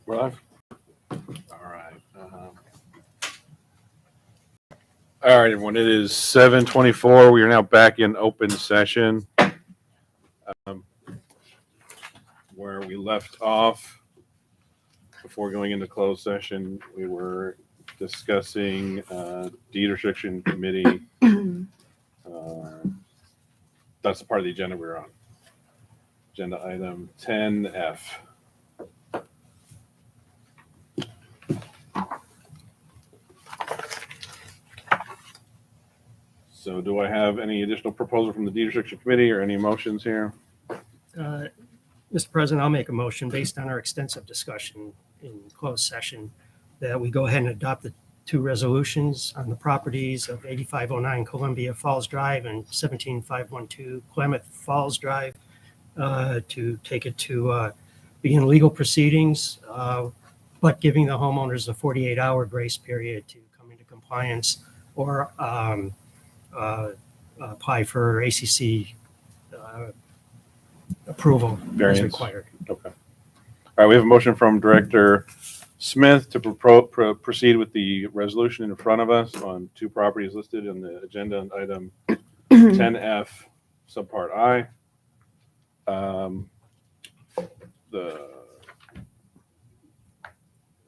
We're live. All right. All right, everyone. It is 7:24. We are now back in open session. Where we left off before going into closed session, we were discussing deed restriction committee. That's the part of the agenda we're on. Agenda item 10F. So do I have any additional proposal from the deed restriction committee or any motions here? Mr. President, I'll make a motion based on our extensive discussion in closed session that we go ahead and adopt the two resolutions on the properties of 8509 Columbia Falls Drive and 17512 Klamath Falls Drive to take it to begin legal proceedings, but giving the homeowners a 48-hour grace period to come into compliance or apply for ACC approval as required. Okay. All right. We have a motion from Director Smith to proceed with the resolution in front of us on two properties listed in the agenda on item 10F, subpart I.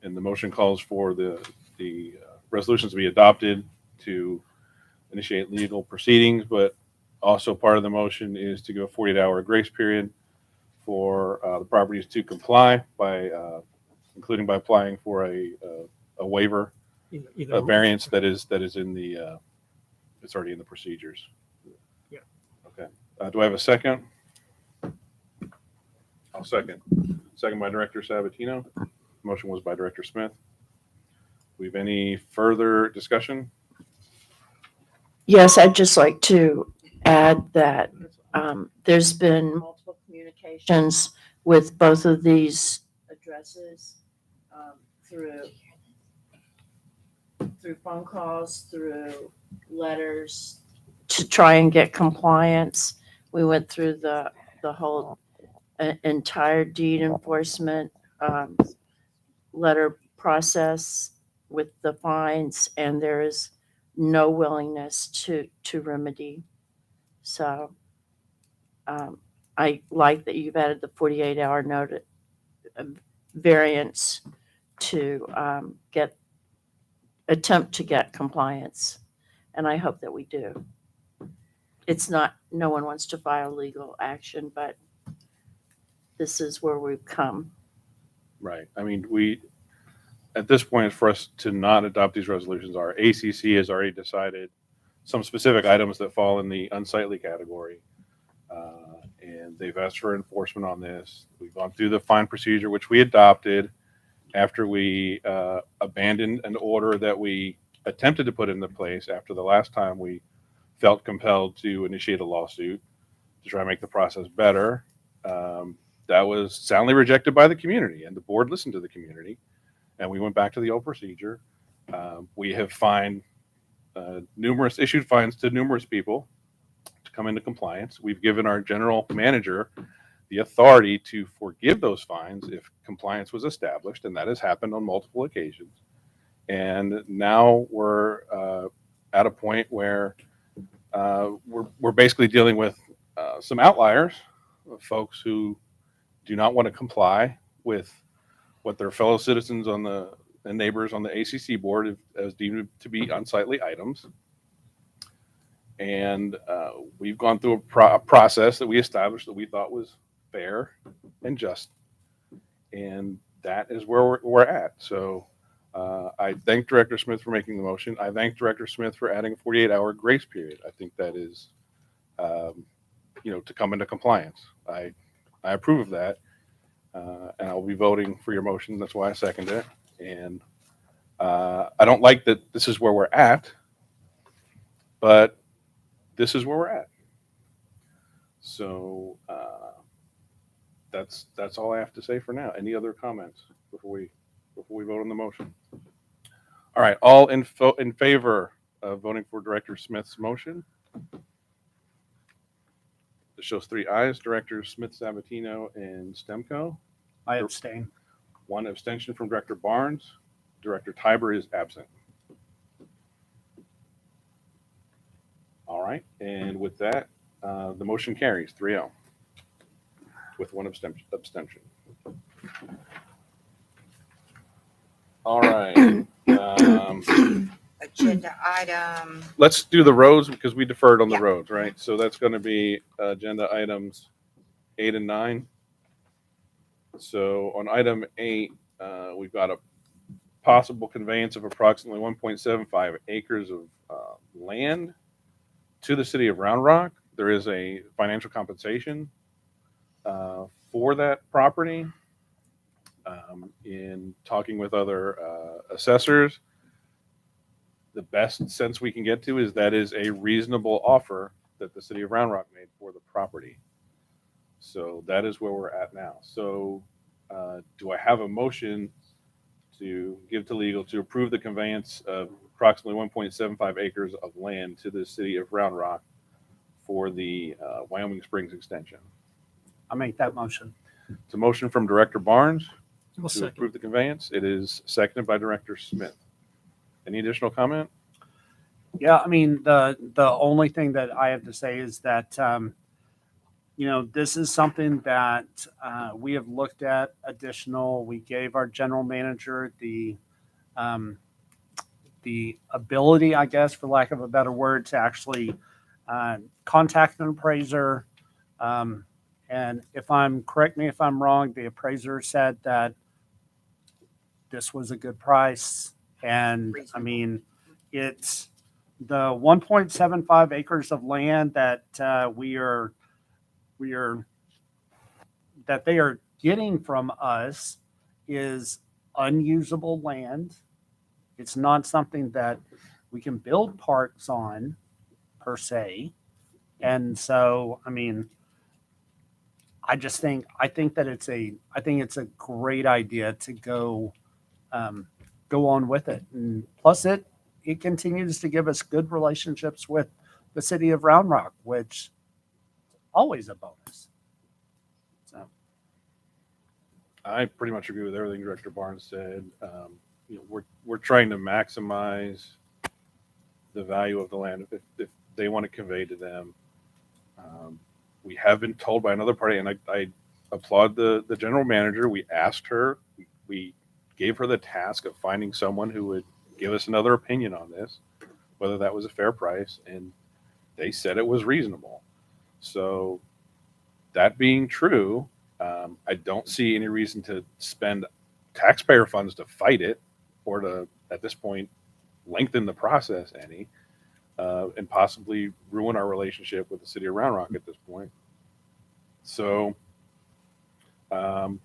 And the motion calls for the resolutions to be adopted to initiate legal proceedings, but also part of the motion is to give a 48-hour grace period for the properties to comply by, including by applying for a waiver, a variance that is in the, it's already in the procedures. Yeah. Okay. Do I have a second? I'll second. Second by Director Sabatino. Motion was by Director Smith. We have any further discussion? Yes, I'd just like to add that there's been multiple communications with both of these addresses through phone calls, through letters to try and get compliance. We went through the whole entire deed enforcement letter process with the fines, and there is no willingness to remedy. So I like that you've added the 48-hour notice variance to attempt to get compliance, and I hope that we do. It's not, no one wants to file legal action, but this is where we've come. Right. I mean, at this point, for us to not adopt these resolutions, our ACC has already decided some specific items that fall in the unsightly category. And they've asked for enforcement on this. We've gone through the fine procedure, which we adopted after we abandoned an order that we attempted to put into place after the last time we felt compelled to initiate a lawsuit to try and make the process better. That was soundly rejected by the community, and the board listened to the community, and we went back to the old procedure. We have issued fines to numerous people to come into compliance. We've given our general manager the authority to forgive those fines if compliance was established, and that has happened on multiple occasions. And now we're at a point where we're basically dealing with some outliers, folks who do not want to comply with what their fellow citizens and neighbors on the ACC board as deemed to be unsightly items. And we've gone through a process that we established that we thought was fair and just. And that is where we're at. So I thank Director Smith for making the motion. I thank Director Smith for adding a 48-hour grace period. I think that is, to come into compliance. I approve of that. And I'll be voting for your motion. That's why I second it. And I don't like that this is where we're at, but this is where we're at. So that's all I have to say for now. Any other comments before we vote on the motion? All right, all in favor of voting for Director Smith's motion? This shows 3 ayes, Directors Smith, Sabatino, and Stemco. I abstain. One abstention from Director Barnes. Director Tiber is absent. All right, and with that, the motion carries 3-0 with one abstention. All right. Agenda item, Let's do the roads because we deferred on the Yeah. roads, right? So that's going to be agenda items 8 and 9. So on item 8, we've got a possible conveyance of approximately 1.75 acres of land to the city of Round Rock. There is a financial compensation for that property. In talking with other assessors, the best sense we can get to is that is a reasonable offer that the city of Round Rock made for the property. So that is where we're at now. So do I have a motion to give to legal to approve the conveyance of approximately 1.75 acres of land to the city of Round Rock for the Wyoming Springs extension? I'll make that motion. It's a motion from Director Barnes I'll to second. approve the conveyance. It is seconded by Director Smith. Any additional comment? Yeah, I mean, the only thing that I have to say is that, this is something that we have looked at additional. We gave our general manager the ability, I guess, for lack of a better word, to actually contact an appraiser. And correct me if I'm wrong, the appraiser said that this was a good price. And I mean, it's the 1.75 acres of land that that they are getting from us is unusable land. It's not something that we can build parks on per se. And so, I mean, I think that it's a great idea to go on with it. And plus it continues to give us good relationships with the city of Round Rock, which is always a bonus. So I pretty much agree with everything Director Barnes said. We're trying to maximize the value of the land if they want to convey to them. We have been told by another party, and I applaud the general manager. We asked her, we gave her the task of finding someone who would give us another opinion on this, whether that was a fair price, and they said it was reasonable. So that being true, I don't see any reason to spend taxpayer funds to fight it or to, at this point, lengthen the process any. And possibly ruin our relationship with the city of Round Rock at this point. So, we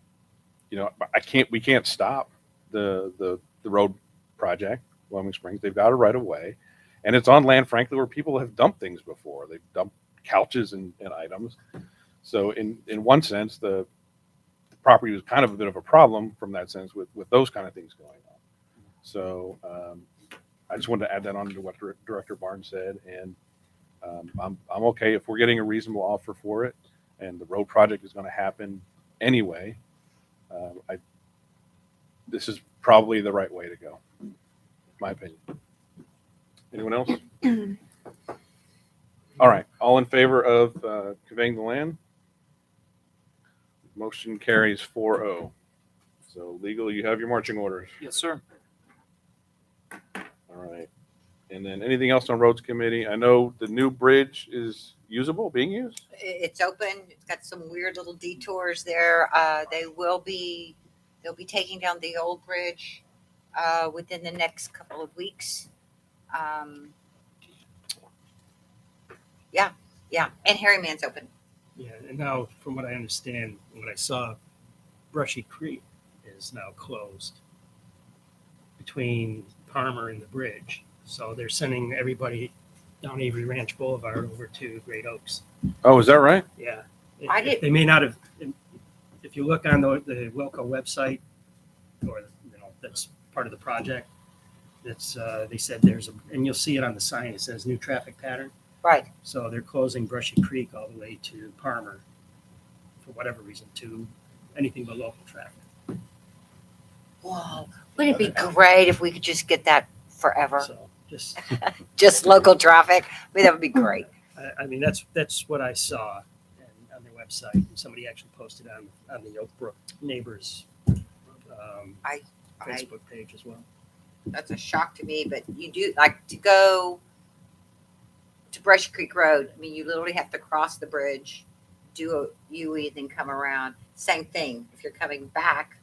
can't stop the road project, Wyoming Springs. They've got it right away, and it's on land, frankly, where people have dumped things before. They've dumped couches and items. So, in one sense, the property was kind of a bit of a problem from that sense with those kind of things going on. So. I just wanted to add that on to what Director Barnes said, and I'm okay if we're getting a reasonable offer for it, and the road project is going to happen anyway. This is probably the right way to go, in my opinion. Anyone else? All right, all in favor of conveying the land? Motion carries 4-0. So legal, you have your marching orders. Yes, sir. All right. And then anything else on roads committee? I know the new bridge is being used. it's open. It's got some weird little detours there. They'll be taking down the old bridge within the next couple of weeks. Yeah. And Harryman's open. Yeah, and now, from what I understand, what I saw, Brushy Creek is now closed between Palmer and the bridge. So they're sending everybody down Avery Ranch Boulevard over to Great Oaks. Oh, is that right? Yeah. I did- They may not have, if you look on the Wilco website, or, that's part of the project, that's, they said and you'll see it on the sign, it says new traffic pattern. Right. So they're closing Brushy Creek all the way to Palmer for whatever reason, to anything but local traffic. Whoa, wouldn't it be great if we could just get that forever? So just, Just local traffic. I mean, that would be great. I mean, that's what I saw on their website. And somebody actually posted on the Oak Brook Neighbors I- Facebook page as well. That's a shock to me, but you do like to go to Brushy Creek Road. I mean, you literally have to cross the bridge, do a UE, then come around. Same thing if you're coming back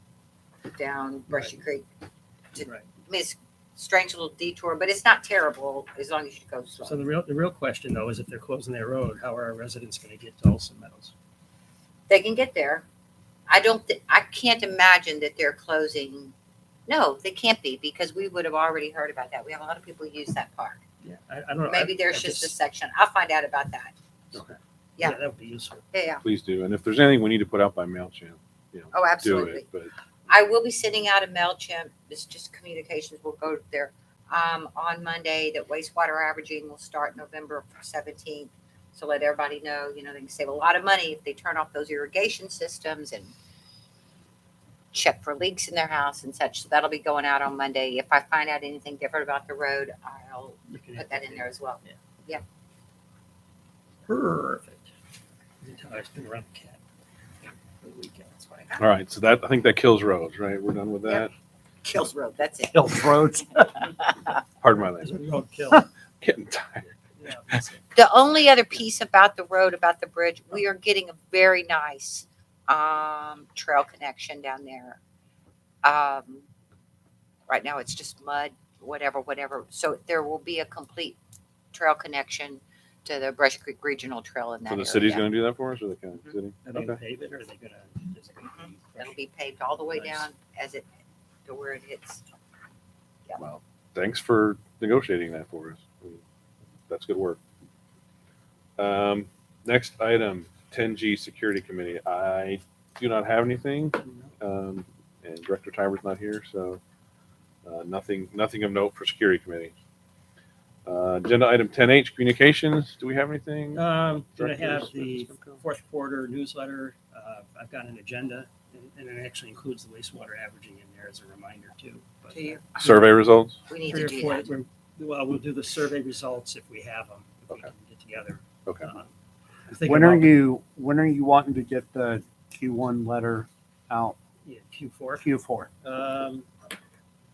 down Brushy Creek. Right. I mean, it's a strange little detour, but it's not terrible as long as you go slow. So the real question though is if they're closing their road, how are our residents going to get to Olson Meadows? They can get there. I can't imagine that they're closing. No, they can't be because we would have already heard about that. We have a lot of people use that park. Yeah, I don't know. Maybe there's just a section. I'll find out about that. Okay. Yeah. That would be useful. Yeah. Please do. And if there's anything we need to put out by MailChimp, Oh, do absolutely. it. But I will be sending out a MailChimp. It's just communications will go there on Monday that wastewater averaging will start November 17th. So let everybody know, they can save a lot of money if they turn off those irrigation systems and check for leaks in their house and such. So that'll be going out on Monday. If I find out anything different about the road, I'll You can put that in there as well. Perfect. You can tell I spin around the cat for the weekend. That's what I got. all right, so that I think that kills roads, right? We're done with that. Kills Road. That's it. Hills Roads. Pardon my There's language. a road kill. Getting tired. Yeah, that's it. The only other piece about the road, about the bridge, we are getting a very nice trail connection down there. Right now it's just mud, whatever. So there will be a complete trail connection to the Brush Creek Regional Trail in that So the area. city's going to do that for us, or the county? City? Are they going Okay. to pave it, or are they going to? Is it going to be? It'll be paved all the way Nice. down as it to where it hits. Well, thanks for negotiating that for us. That's good work. Next item, 10G Security Committee. I do not have anything, and Director Tiber's not here, so nothing of note for Security Committee. Agenda item 10H, Communications. Do we have anything? Going to Director have the Smith? fourth quarter newsletter. I've got an agenda, and it actually includes the wastewater averaging in there as a reminder too. But Do you? Survey results? We need three to or do four. that. Well, we'll do the survey results if we have them. If we Okay. can get together. Okay. I'm thinking When are about- you wanting to get the Q1 letter out? Yeah, Q4. Q4.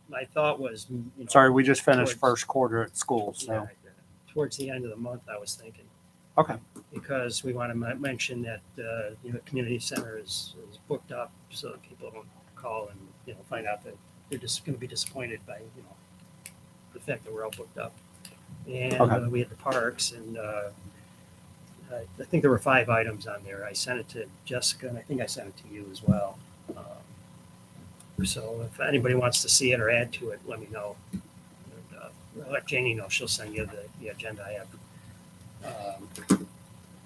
My thought was, Sorry, we just finished towards- first quarter at school, so. yeah, towards the end of the month, I was thinking. Okay. Because we want to mention that, the community center is booked up so that people don't call and, find out that they're just going to be disappointed by, the fact that we're all booked up. And Okay. we had the parks and, I think there were 5 items on there. I sent it to Jessica and I think I sent it to you as well. So if anybody wants to see it or add to it, let me know. And, I'll let Janie know. She'll send you the agenda I have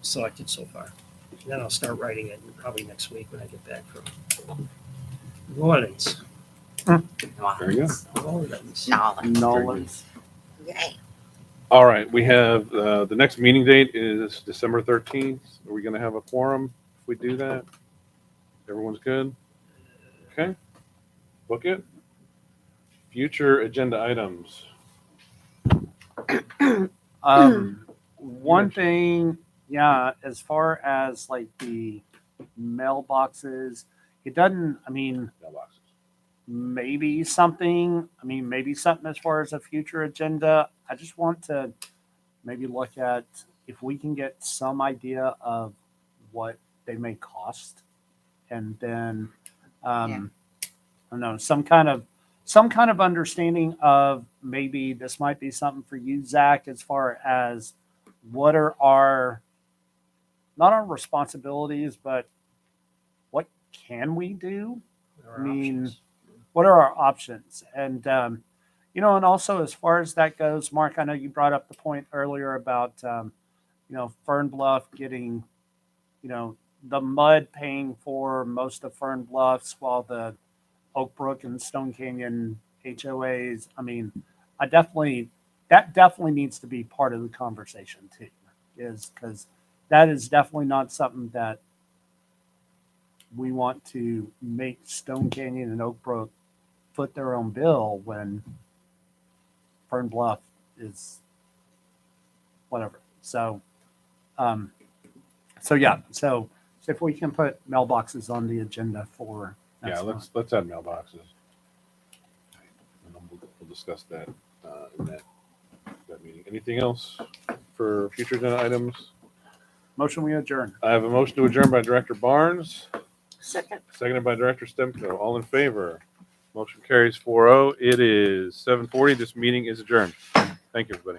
selected so far. And then I'll start writing it probably next week when I get back from New Orleans. Very good. New Orleans. Nolans. Yay. All right, we have, the next meeting date is December 13th. Are we going to have a quorum if we do that? Everyone's good? Okay. Book it. Future agenda items. One thing, yeah, as far as like the mailboxes, it doesn't, Mailboxes. maybe something as far as a future agenda. I just want to maybe look at if we can get some idea of what they may cost, and then I don't know, some kind of understanding of maybe this might be something for you, Zach, as far as what are not our responsibilities, but what can we do? There I are mean, options. What are our options? And, and also as far as that goes, Mark, I know you brought up the point earlier about, Fern Bluff getting, the MUD paying for most of Fern Bluffs while the Oak Brook and Stone Canyon HOAs. That definitely needs to be part of the conversation too, is because that is definitely not something that we want to make Stone Canyon and Oak Brook foot their own bill when Fern Bluff is whatever. So, so if we can put mailboxes on the agenda for next Yeah, month. let's add mailboxes. And then we'll discuss that in that meeting. Anything else for future agenda items? Motion, we adjourn. I have a motion to adjourn by Director Barnes, Second. seconded by Director Stemko. All in favor? Motion carries 4-0. It is 7:40. This meeting is adjourned. Thank you, everybody.